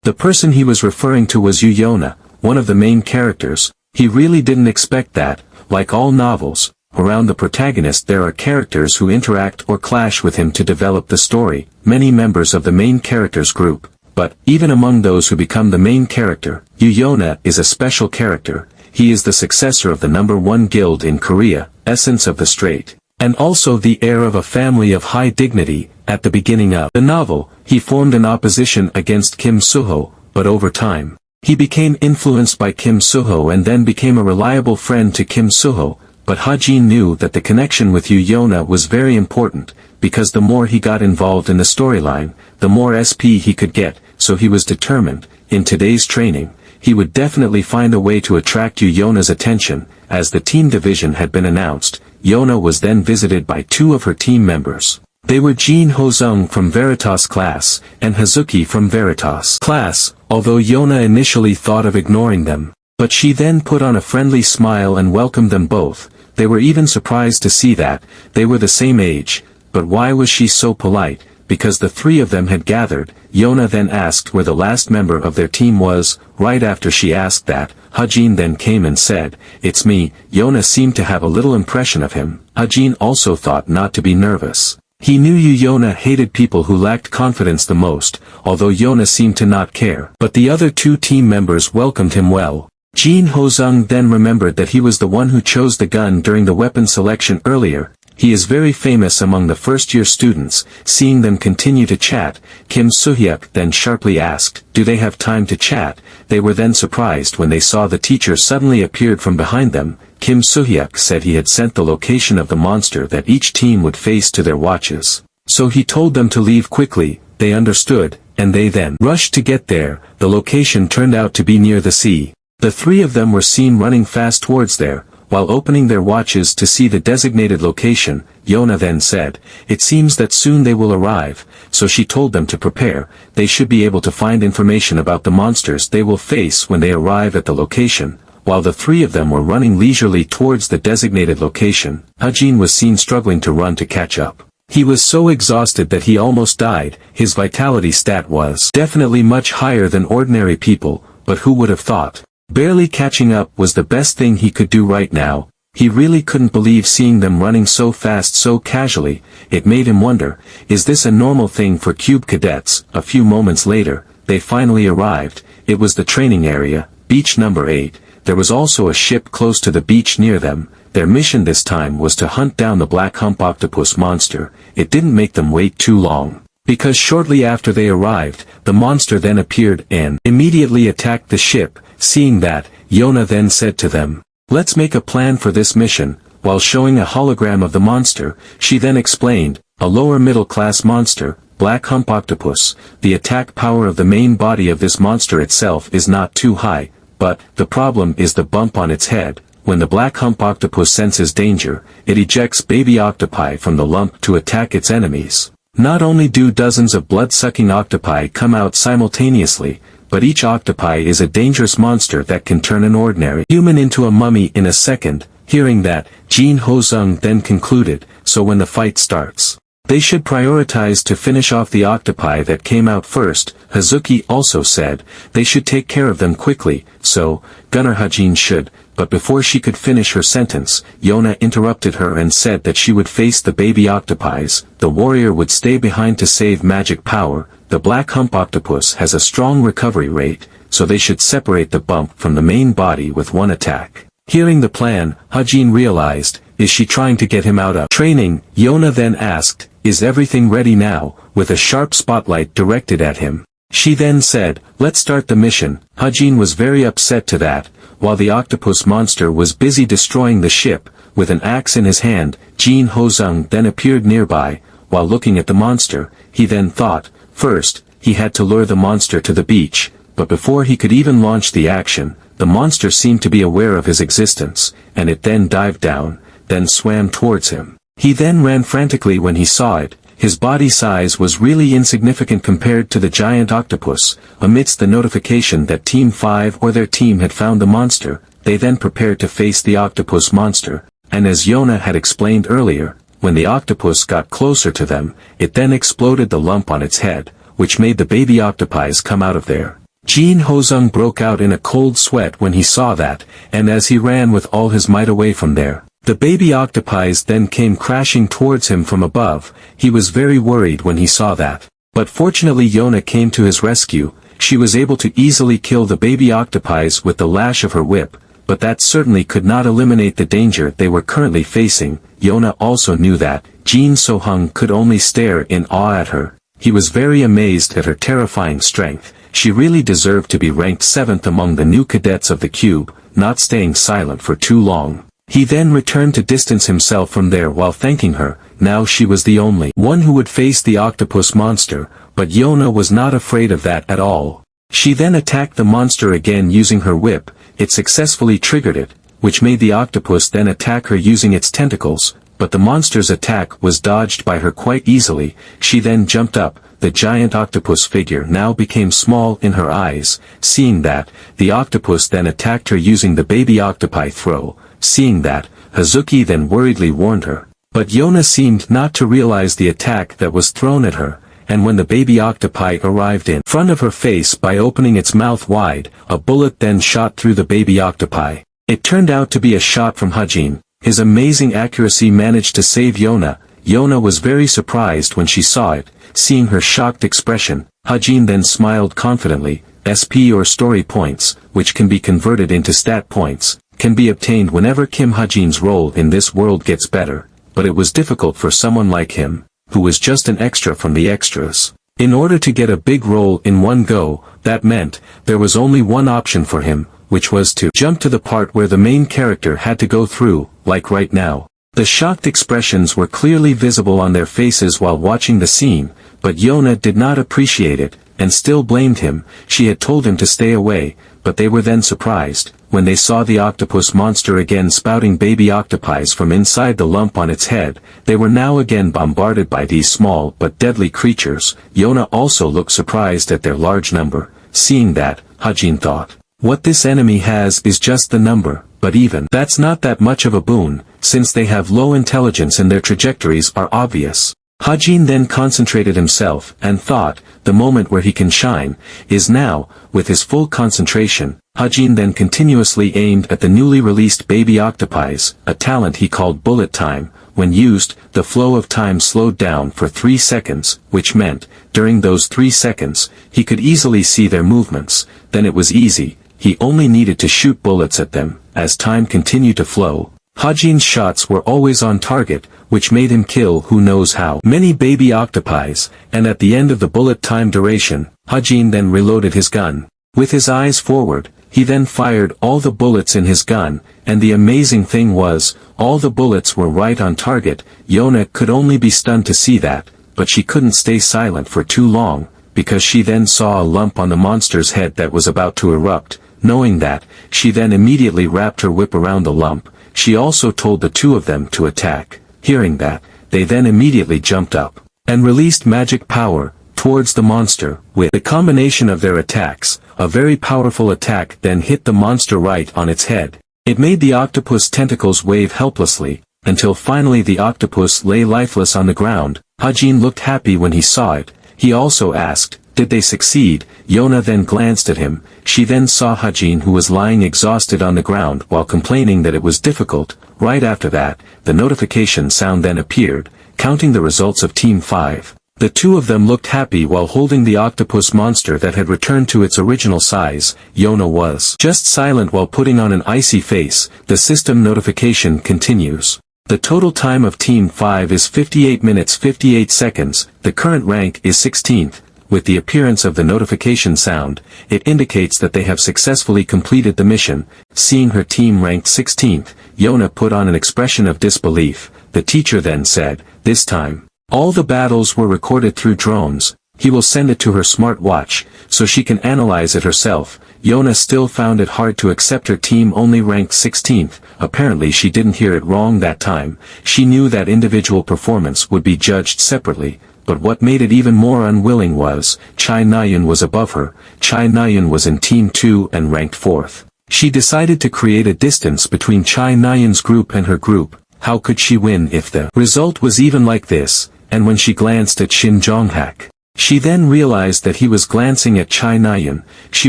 The person he was referring to was Yona, one of the main characters. He really didn't expect that, like all novels, around the protagonist there are characters who interact or clash with him to develop the story, many members of the main character's group. But, even among those who become the main character, Yona is a special character. He is the successor of the #1 guild in Korea, Essence of the Straight, and also the heir of a family of high dignity. At the beginning of the novel, he formed an opposition against Kim Suho, but over time, he became influenced by Kim Suho and then became a reliable friend to Kim Suho. But Hajin knew that the connection with Yona was very important, because the more he got involved in the storyline, the more SP he could get, so he was determined, in today's training, he would definitely find a way to attract Yona's attention. As the team division had been announced, Yona was then visited by two of her team members. They were Jin Hozung from Veritas class, and Hazuki from Veritas class, although Yona initially thought of ignoring them. But she then put on a friendly smile and welcomed them both. They were even surprised to see that, they were the same age. But why was she so polite? Because the three of them had gathered. Yona then asked where the last member of their team was. Right after she asked that, Hajin then came and said, "It's me." Yona seemed to have a little impression of him. Hajin also thought not to be nervous. He knew Yona hated people who lacked confidence the most, although Yona seemed to not care. But the other two team members welcomed him well. Jin Hozung then remembered that he was the one who chose the gun during the weapon selection earlier. He is very famous among the first-year students. Seeing them continue to chat, Kim Suhyuk then sharply asked, "Do they have time to chat?" They were then surprised when they saw the teacher suddenly appeared from behind them. Kim Suhyuk said he had sent the location of the monster that each team would face to their watches. So he told them to leave quickly. They understood, and they then rushed to get there. The location turned out to be near the sea. The three of them were seen running fast towards there. While opening their watches to see the designated location, Yona then said, "It seems that soon they will arrive," so she told them to prepare. They should be able to find information about the monsters they will face when they arrive at the location. While the three of them were running leisurely towards the designated location, Hajin was seen struggling to run to catch up. He was so exhausted that he almost died. His vitality stat was definitely much higher than ordinary people, but who would have thought? Barely catching up was the best thing he could do right now. He really couldn't believe seeing them running so fast so casually. It made him wonder, is this a normal thing for Cube cadets? A few moments later, they finally arrived. It was the training area, beach number 8. There was also a ship close to the beach near them. Their mission this time was to hunt down the black hump octopus monster. It didn't make them wait too long, because shortly after they arrived, the monster then appeared and immediately attacked the ship. Seeing that, Yona then said to them, "Let's make a plan for this mission." While showing a hologram of the monster, she then explained, "A lower middle-class monster, black hump octopus. The attack power of the main body of this monster itself is not too high, but the problem is the bump on its head. When the black hump octopus senses danger, it ejects baby octopi from the lump to attack its enemies. Not only do dozens of blood-sucking octopi come out simultaneously, but each octopi is a dangerous monster that can turn an ordinary human into a mummy in a second." Hearing that, Jin Hozung then concluded, "So when the fight starts, they should prioritize to finish off the octopi that came out first." Hazuki also said, "They should take care of them quickly, so, Gunner Hajin should," but before she could finish her sentence, Yona interrupted her and said that she would face the baby octopies. The warrior would stay behind to save magic power. The black hump octopus has a strong recovery rate, so they should separate the bump from the main body with one attack. Hearing the plan, Hajin realized, is she trying to get him out of training? Yona then asked, "Is everything ready now?" with a sharp spotlight directed at him. She then said, "Let's start the mission." Hajin was very upset to that. While the octopus monster was busy destroying the ship, with an axe in his hand, Jin Hozung then appeared nearby. While looking at the monster, he then thought, first, he had to lure the monster to the beach, but before he could even launch the action, the monster seemed to be aware of his existence, and it then dived down, then swam towards him. He then ran frantically when he saw it. His body size was really insignificant compared to the giant octopus. Amidst the notification that Team 5 or their team had found the monster, they then prepared to face the octopus monster, and as Yona had explained earlier, when the octopus got closer to them, it then exploded the lump on its head, which made the baby octopies come out of there. Jin Hozung broke out in a cold sweat when he saw that, and as he ran with all his might away from there, the baby octopies then came crashing towards him from above. He was very worried when he saw that. But fortunately Yona came to his rescue. She was able to easily kill the baby octopies with the lash of her whip, but that certainly could not eliminate the danger they were currently facing. Yona also knew that Jin Sohung could only stare in awe at her. He was very amazed at her terrifying strength. She really deserved to be ranked 7th among the new cadets of the cube, not staying silent for too long. He then returned to distance himself from there while thanking her. Now she was the only one who would face the octopus monster, but Yona was not afraid of that at all. She then attacked the monster again using her whip. It successfully triggered it, which made the octopus then attack her using its tentacles, but the monster's attack was dodged by her quite easily. She then jumped up. The giant octopus figure now became small in her eyes. Seeing that, the octopus then attacked her using the baby octopi throw. Seeing that, Hazuki then worriedly warned her. But Yona seemed not to realize the attack that was thrown at her, and when the baby octopi arrived in front of her face by opening its mouth wide, a bullet then shot through the baby octopi. It turned out to be a shot from Hajin. His amazing accuracy managed to save Yona. Yona was very surprised when she saw it. Seeing her shocked expression, Hajin then smiled confidently. SP or story points, which can be converted into stat points, can be obtained whenever Kim Hajin's role in this world gets better, but it was difficult for someone like him, who was just an extra from the extras. In order to get a big role in one go, that meant there was only one option for him, which was to jump to the part where the main character had to go through, like right now. The shocked expressions were clearly visible on their faces while watching the scene, but Yona did not appreciate it, and still blamed him. She had told him to stay away, but they were then surprised, when they saw the octopus monster again spouting baby octopies from inside the lump on its head. They were now again bombarded by these small but deadly creatures. Yona also looked surprised at their large number. Seeing that, Hajin thought, what this enemy has is just the number, but even that's not that much of a boon, since they have low intelligence and their trajectories are obvious. Hajin then concentrated himself and thought, the moment where he can shine is now. With his full concentration, Hajin then continuously aimed at the newly released baby octopies, a talent he called bullet time. When used, the flow of time slowed down for 3 seconds, which meant, during those 3 seconds, he could easily see their movements. Then it was easy. He only needed to shoot bullets at them. As time continued to flow, Hajin's shots were always on target, which made him kill who knows how many baby octopies, and at the end of the bullet time duration, Hajin then reloaded his gun. With his eyes forward, he then fired all the bullets in his gun, and the amazing thing was, all the bullets were right on target. Yona could only be stunned to see that, but she couldn't stay silent for too long, because she then saw a lump on the monster's head that was about to erupt. Knowing that, she then immediately wrapped her whip around the lump. She also told the two of them to attack. Hearing that, they then immediately jumped up and released magic power towards the monster. With the combination of their attacks, a very powerful attack then hit the monster right on its head. It made the octopus tentacles wave helplessly, until finally the octopus lay lifeless on the ground. Hajin looked happy when he saw it. He also asked, did they succeed? Yona then glanced at him. She then saw Hajin, who was lying exhausted on the ground while complaining that it was difficult. Right after that, the notification sound then appeared, counting the results of Team 5. The two of them looked happy while holding the octopus monster that had returned to its original size. Yona was just silent while putting on an icy face. The system notification continues. The total time of Team 5 is 58 minutes 58 seconds. The current rank is 16th. With the appearance of the notification sound, it indicates that they have successfully completed the mission. Seeing her team ranked 16th, Yona put on an expression of disbelief. The teacher then said, this time, all the battles were recorded through drones. He will send it to her smart watch, so she can analyze it herself. Yona still found it hard to accept her team only ranked 16th. Apparently she didn't hear it wrong that time. She knew that individual performance would be judged separately. But what made it even more unwilling was, Chai Nayun was above her. Chai Nayun was in Team 2 and ranked 4th. She decided to create a distance between Chai Nayun's group and her group. How could she win if the result was even like this? And when she glanced at Shin Jonghak, She then realized that he was glancing at Chai Nayan. She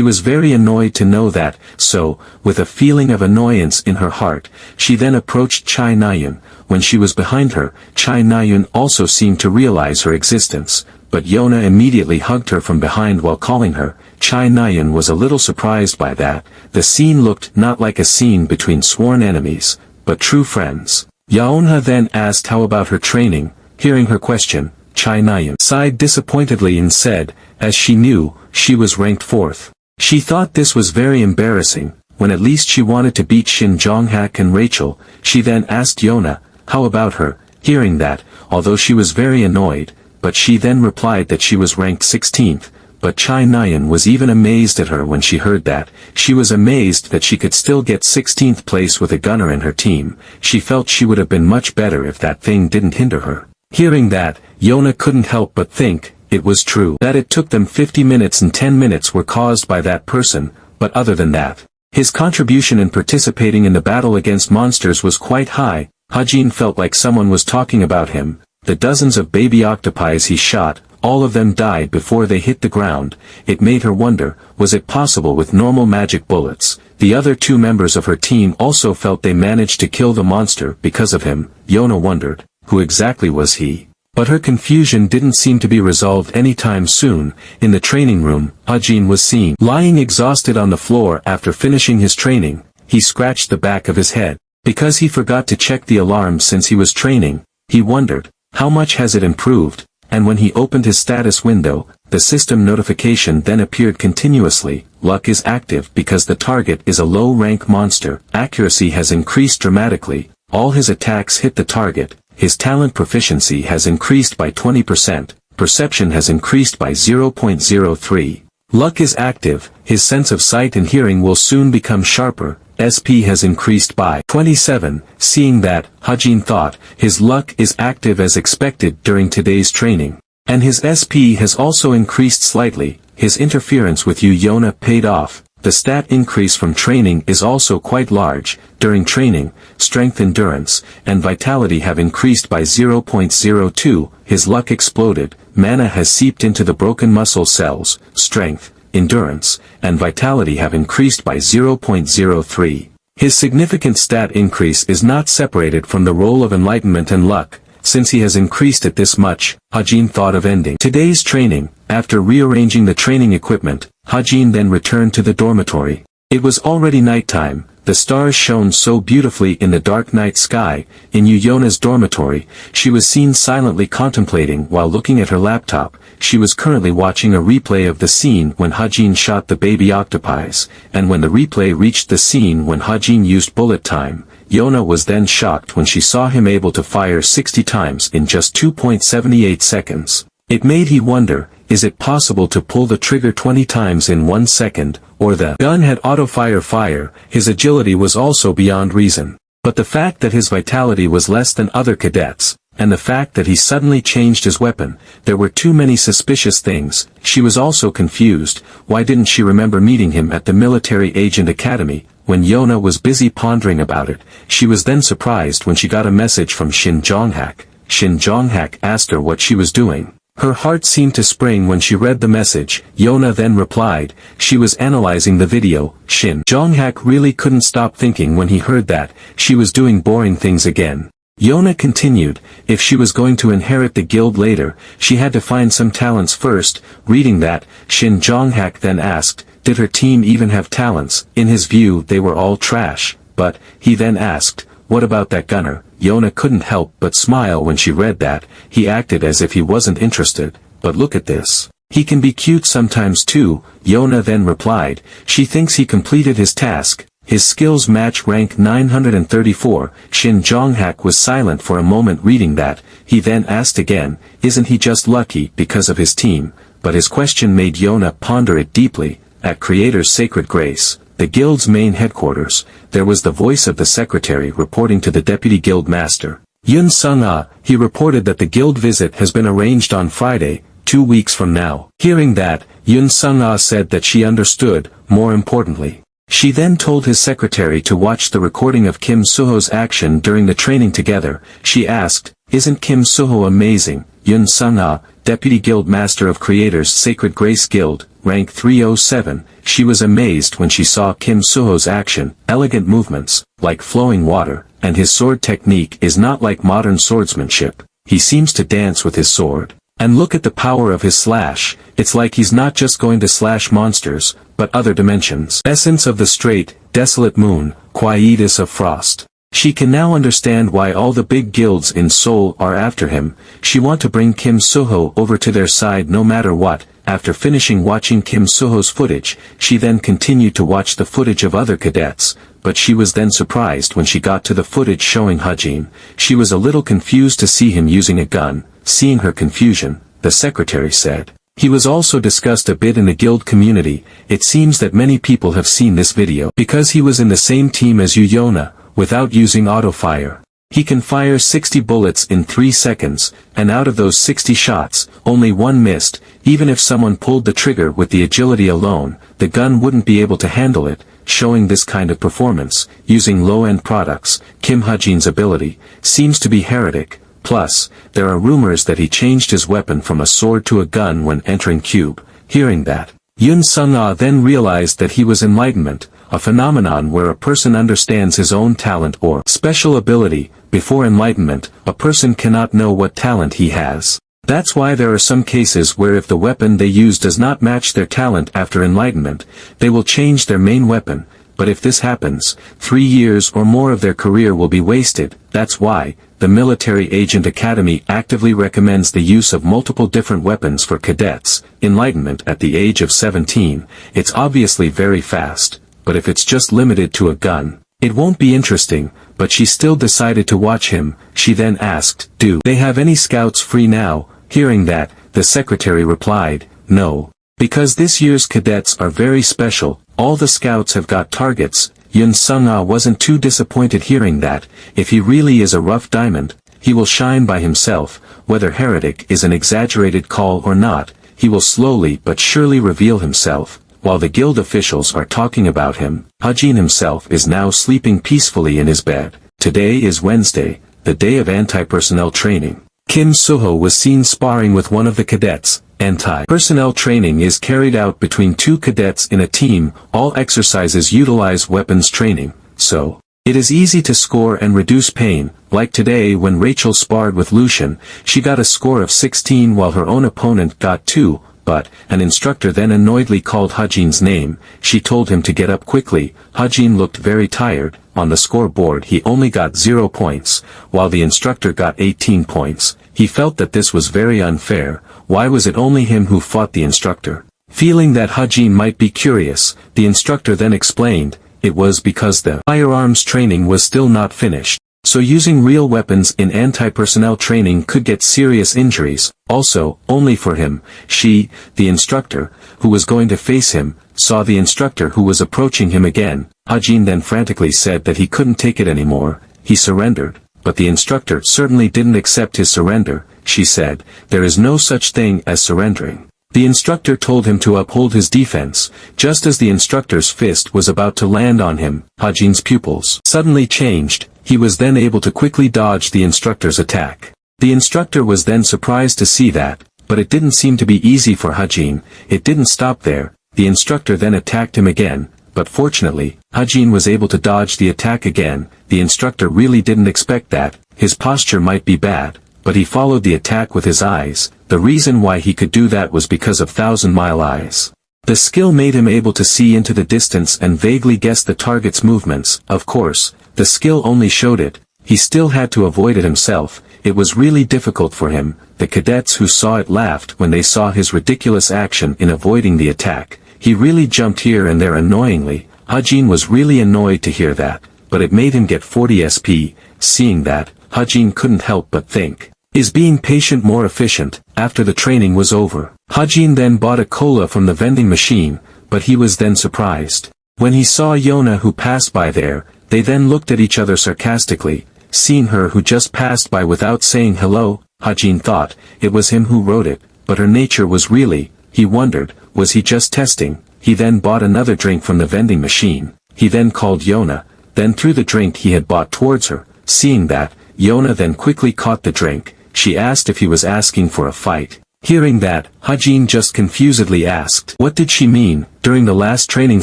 was very annoyed to know that, so, with a feeling of annoyance in her heart, she then approached Chai Nayan. When she was behind her, Chai Nayan also seemed to realize her existence, but Yona immediately hugged her from behind while calling her. Chai Nayan was a little surprised by that. The scene looked not like a scene between sworn enemies, but true friends. Yona then asked how about her training. Hearing her question, Chai Nayan sighed disappointedly and said, as she knew, she was ranked 4th. She thought this was very embarrassing, when at least she wanted to beat Shin Jonghak and Rachel. She then asked Yona, how about her. Hearing that, although she was very annoyed, but she then replied that she was ranked 16th, but Chai Nayan was even amazed at her when she heard that. She was amazed that she could still get 16th place with a gunner in her team. She felt she would have been much better if that thing didn't hinder her. Hearing that, Yona couldn't help but think, it was true that it took them 50 minutes and 10 minutes were caused by that person, but other than that, his contribution in participating in the battle against monsters was quite high. Hajin felt like someone was talking about him. The dozens of baby octopi he shot, all of them died before they hit the ground. It made her wonder, was it possible with normal magic bullets? The other 2 members of her team also felt they managed to kill the monster because of him. Yona wondered, who exactly was he? But her confusion didn't seem to be resolved anytime soon. In the training room, Hajin was seen lying exhausted on the floor after finishing his training. He scratched the back of his head. Because he forgot to check the alarm since he was training, he wondered, how much has it improved? And when he opened his status window, the system notification then appeared continuously. Luck is active because the target is a low-rank monster. Accuracy has increased dramatically. All his attacks hit the target. His talent proficiency has increased by 20%. Perception has increased by 0.03. Luck is active. His sense of sight and hearing will soon become sharper. SP has increased by 27. Seeing that, Hajin thought, his luck is active as expected during today's training. And his SP has also increased slightly. His interference with Yona paid off. The stat increase from training is also quite large. During training, strength, endurance, and vitality have increased by 0.02. His luck exploded. Mana has seeped into the broken muscle cells. Strength, endurance, and vitality have increased by 0.03. His significant stat increase is not separated from the role of enlightenment and luck. Since he has increased it this much, Hajin thought of ending today's training. After rearranging the training equipment, Hajin then returned to the dormitory. It was already nighttime. The stars shone so beautifully in the dark night sky. In Yona's dormitory, she was seen silently contemplating while looking at her laptop. She was currently watching a replay of the scene when Hajin shot the baby octopi, and when the replay reached the scene when Hajin used bullet time, Yona was then shocked when she saw him able to fire 60 times in just 2.78 seconds. It made he wonder, is it possible to pull the trigger 20 times in 1 second, or the gun had auto-fire? His agility was also beyond reason. But the fact that his vitality was less than other cadets, and the fact that he suddenly changed his weapon, there were too many suspicious things. She was also confused. Why didn't she remember meeting him at the Military Agent Academy? When Yona was busy pondering about it, she was then surprised when she got a message from Shin Jonghak. Shin Jonghak asked her what she was doing. Her heart seemed to spring when she read the message. Yona then replied, she was analyzing the video. Shin Jonghak really couldn't stop thinking when he heard that she was doing boring things again. Yona continued, if she was going to inherit the guild later, she had to find some talents first. Reading that, Shin Jonghak then asked, did her team even have talents? In his view they were all trash, but, he then asked, what about that gunner? Yona couldn't help but smile when she read that. He acted as if he wasn't interested, but look at this. He can be cute sometimes too. Yona then replied, she thinks he completed his task. His skills match rank 934. Shin Jonghak was silent for a moment reading that. He then asked again, isn't he just lucky because of his team? But his question made Yona ponder it deeply. At Creator's Sacred Grace, the guild's main headquarters, there was the voice of the secretary reporting to the deputy guild master, Yun Sung-ah. He reported that the guild visit has been arranged on Friday, 2 weeks from now. Hearing that, Yun Sung-ah said that she understood. More importantly, she then told his secretary to watch the recording of Kim Suho's action during the training together. She asked, isn't Kim Suho amazing? Yun Sung-ah, Deputy Guild Master of Creators Sacred Grace Guild, rank 307, she was amazed when she saw Kim Suho's action, elegant movements, like flowing water, and his sword technique is not like modern swordsmanship. He seems to dance with his sword. And look at the power of his slash, it's like he's not just going to slash monsters, but other dimensions. Essence of the straight, desolate moon, quietus of frost. She can now understand why all the big guilds in Seoul are after him. She want to bring Kim Suho over to their side no matter what. After finishing watching Kim Suho's footage, she then continued to watch the footage of other cadets, but she was then surprised when she got to the footage showing Hajin. She was a little confused to see him using a gun. Seeing her confusion, the secretary said. He was also discussed a bit in the guild community. It seems that many people have seen this video because he was in the same team as Yona, without using auto-fire. He can fire 60 bullets in 3 seconds, and out of those 60 shots, only one missed. Even if someone pulled the trigger with the agility alone, the gun wouldn't be able to handle it. Showing this kind of performance, using low-end products, Kim Hajin's ability, seems to be heretic. Plus, there are rumors that he changed his weapon from a sword to a gun when entering Cube. Hearing that, Yun Sung-ah then realized that he was enlightenment, a phenomenon where a person understands his own talent or special ability. Before enlightenment, a person cannot know what talent he has. That's why there are some cases where if the weapon they use does not match their talent after enlightenment, they will change their main weapon. But if this happens, 3 years or more of their career will be wasted. That's why the Military Agent Academy actively recommends the use of multiple different weapons for cadets. Enlightenment at the age of 17, it's obviously very fast, but if it's just limited to a gun, it won't be interesting. But she still decided to watch him. She then asked, "Do they have any scouts free now?" Hearing that, the secretary replied, "No. Because this year's cadets are very special, all the scouts have got targets." Yun Sung-ah wasn't too disappointed hearing that. If he really is a rough diamond, he will shine by himself. Whether heretic is an exaggerated call or not, he will slowly but surely reveal himself. While the guild officials are talking about him, Hajin himself is now sleeping peacefully in his bed. Today is Wednesday, the day of anti-personnel training. Kim Suho was seen sparring with one of the cadets. Anti-personnel training is carried out between 2 cadets in a team. All exercises utilize weapons training, so it is easy to score and reduce pain. Like today when Rachel sparred with Lucian, she got a score of 16 while her own opponent got 2. But an instructor then annoyedly called Hajin's name. She told him to get up quickly. Hajin looked very tired. On the scoreboard he only got 0 points, while the instructor got 18 points. He felt that this was very unfair. Why was it only him who fought the instructor? Feeling that Hajin might be curious, the instructor then explained, it was because the firearms training was still not finished. So using real weapons in anti-personnel training could get serious injuries. Also, only for him, she, the instructor, who was going to face him, saw the instructor who was approaching him again. Hajin then frantically said that he couldn't take it anymore. He surrendered, but the instructor certainly didn't accept his surrender. She said, "There is no such thing as surrendering." The instructor told him to uphold his defense. Just as the instructor's fist was about to land on him, Hajin's pupils suddenly changed. He was then able to quickly dodge the instructor's attack. The instructor was then surprised to see that, but it didn't seem to be easy for Hajin. It didn't stop there. The instructor then attacked him again, but fortunately, Hajin was able to dodge the attack again. The instructor really didn't expect that. His posture might be bad, but he followed the attack with his eyes. The reason why he could do that was because of 1,000-mile eyes. The skill made him able to see into the distance and vaguely guess the target's movements. Of course, the skill only showed it. He still had to avoid it himself. It was really difficult for him. The cadets who saw it laughed when they saw his ridiculous action in avoiding the attack. He really jumped here and there annoyingly. Hajin was really annoyed to hear that, but it made him get 40 SP. Seeing that, Hajin couldn't help but think, is being patient more efficient? After the training was over, Hajin then bought a cola from the vending machine, but he was then surprised. When he saw Yona who passed by there, they then looked at each other sarcastically. Seeing her who just passed by without saying hello, Hajin thought it was him who wrote it, but her nature was really, he wondered, was he just testing? He then bought another drink from the vending machine. He then called Yona, then threw the drink he had bought towards her. Seeing that, Yona then quickly caught the drink. she asked if he was asking for a fight. Hearing that, Hajin just confusedly asked, what did she mean? During the last training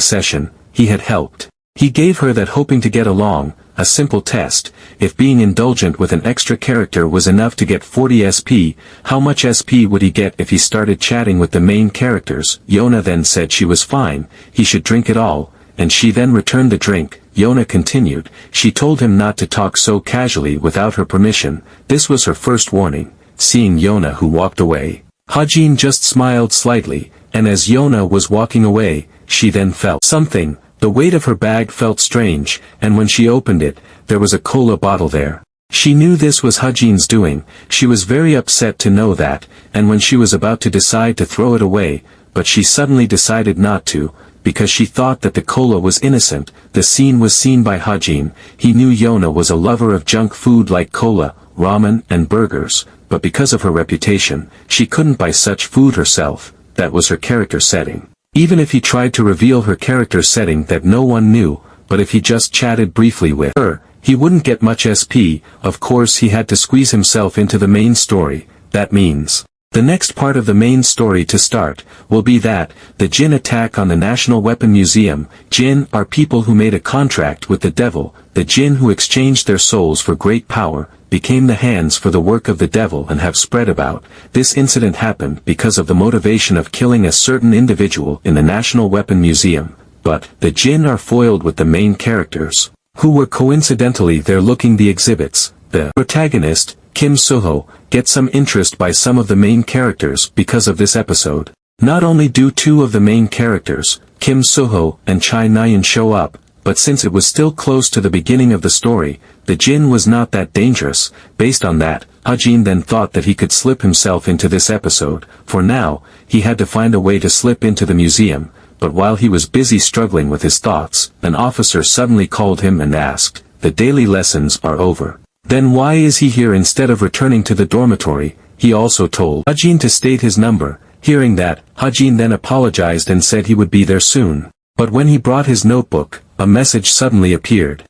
session, he had helped. He gave her that hoping to get along, a simple test. If being indulgent with an extra character was enough to get 40 SP, how much SP would he get if he started chatting with the main characters? Yona then said she was fine, he should drink it all, and she then returned the drink. Yona continued, she told him not to talk so casually without her permission. This was her first warning. Seeing Yona who walked away, Hajin just smiled slightly, and as Yona was walking away, she then felt something. The weight of her bag felt strange, and when she opened it, there was a cola bottle there. She knew this was Hajin's doing. She was very upset to know that, and when she was about to decide to throw it away, but she suddenly decided not to, because she thought that the cola was innocent. The scene was seen by Hajin. He knew Yona was a lover of junk food like cola, ramen and burgers, but because of her reputation, she couldn't buy such food herself. That was her character setting. Even if he tried to reveal her character setting that no one knew, but if he just chatted briefly with her, he wouldn't get much SP. Of course he had to squeeze himself into the main story. That means the next part of the main story to start will be that, the Jin attack on the National Weapon Museum. Jin are people who made a contract with the devil. The Jin who exchanged their souls for great power, became the hands for the work of the devil and have spread about. This incident happened because of the motivation of killing a certain individual in the National Weapon Museum. But, the Jin are foiled with the main characters, who were coincidentally there looking the exhibits. The protagonist, Kim Suho, gets some interest by some of the main characters because of this episode. Not only do two of the main characters, Kim Suho and Chai Nyan show up, but since it was still close to the beginning of the story, the Jin was not that dangerous. Based on that, Hajin then thought that he could slip himself into this episode. For now, he had to find a way to slip into the museum, but while he was busy struggling with his thoughts, an officer suddenly called him and asked, the daily lessons are over. Then why is he here instead of returning to the dormitory? He also told Hajin to state his number. Hearing that, Hajin then apologized and said he would be there soon. But when he brought his notebook, a message suddenly appeared.